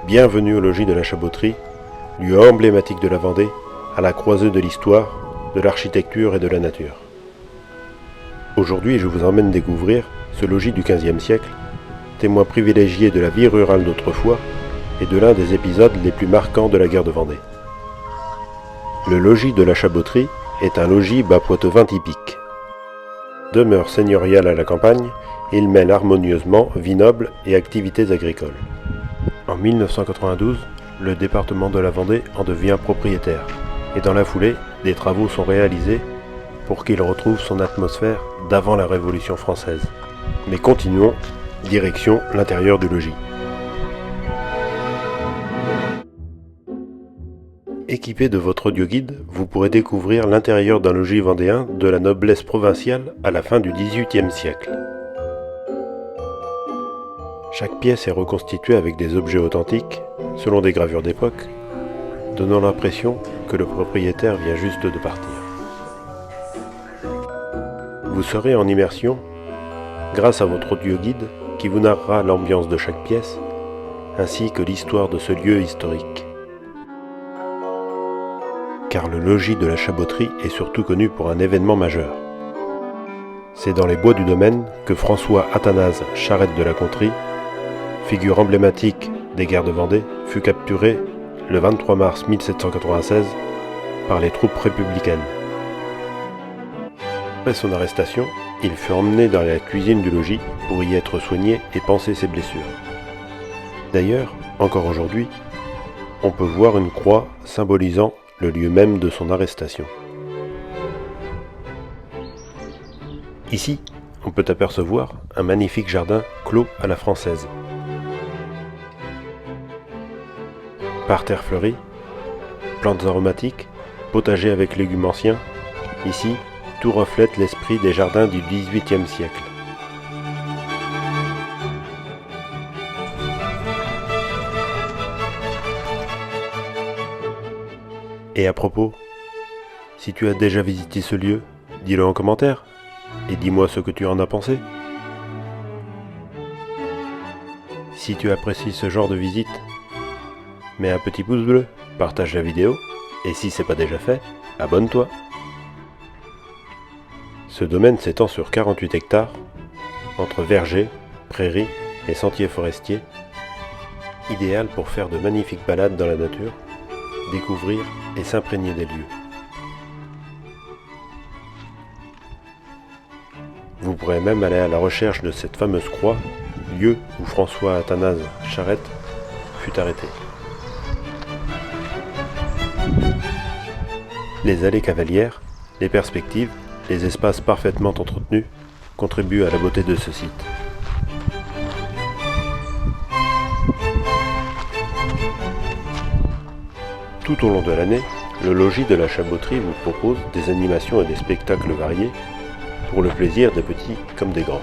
Bienvenue au logis de la Chaboterie, lieu emblématique de la Vendée, à la croisée de l'histoire, de l'architecture et de la nature. Aujourd'hui, je vous emmène découvrir ce logis du XVe siècle, témoin privilégié de la vie rurale d'autrefois et de l'un des épisodes les plus marquants de la guerre de Vendée. Le logis de la Chaboterie est un logis bas poitevin typique. Demeure seigneuriale à la campagne, il mêle harmonieusement vie noble et activités agricoles. En 1992, le département de la Vendée en devient propriétaire, et dans la foulée, des travaux sont réalisés pour qu'il retrouve son atmosphère d'avant la Révolution française. Mais continuons, direction l'intérieur du logis. Équipé de votre audioguide, vous pourrez découvrir l'intérieur d'un logis vendéen de la noblesse provinciale à la fin du XVIIIe siècle. Chaque pièce est reconstituée avec des objets authentiques, selon des gravures d'époque, donnant l'impression que le propriétaire vient juste de partir. Vous serez en immersion grâce à votre audioguide qui vous narrera l'ambiance de chaque pièce, ainsi que l'histoire de ce lieu historique. Car le logis de la Chaboterie est surtout connu pour un événement majeur. C'est dans les bois du domaine que François Athanase Charette de la Contrie, figure emblématique des guerres de Vendée, fut capturé le 23 mars 1796 par les troupes républicaines. Après son arrestation, il fut emmené dans la cuisine du logis pour y être soigné et panser ses blessures. D'ailleurs, encore aujourd'hui, on peut voir une croix symbolisant le lieu même de son arrestation. Ici, on peut apercevoir un magnifique jardin clos à la française. Parterre fleuri, plantes aromatiques, potager avec légumes anciens, ici, tout reflète l'esprit des jardins du XVIIIe siècle. Et à propos, si tu as déjà visité ce lieu, dis-le en commentaire et dis-moi ce que tu en as pensé. Si tu apprécies ce genre de visite, mets un petit pouce bleu, partage la vidéo et si c'est pas déjà fait, abonne-toi. Ce domaine s'étend sur 48 hectares, entre vergers, prairies et sentiers forestiers, idéal pour faire de magnifiques balades dans la nature, découvrir et s'imprégner des lieux. Vous pourrez même aller à la recherche de cette fameuse croix, lieu où François Athanase Charette fut arrêté. Les allées cavalières, les perspectives, les espaces parfaitement entretenus contribuent à la beauté de ce site. Tout au long de l'année, le logis de la Chaboterie vous propose des animations et des spectacles variés pour le plaisir des petits comme des grands.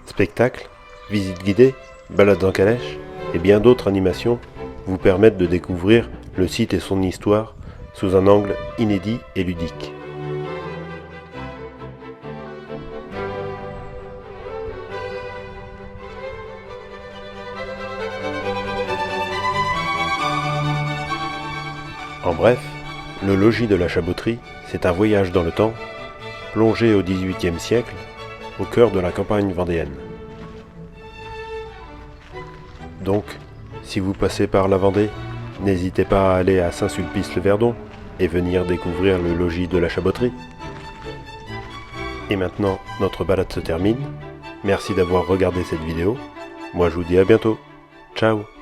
Spectacles, visites guidées, balades en calèche et bien d'autres animations vous permettent de découvrir le site et son histoire sous un angle inédit et ludique. En bref, le logis de la Chaboterie, c'est un voyage dans le temps, plongé au XVIIIe siècle, au cœur de la campagne vendéenne. Donc, si vous passez par la Vendée, n'hésitez pas à aller à Saint-Sulpice-le-Verdon et venir découvrir le logis de la Chaboterie. Et maintenant, notre balade se termine. Merci d'avoir regardé cette vidéo. Moi, je vous dis à bientôt. Ciao!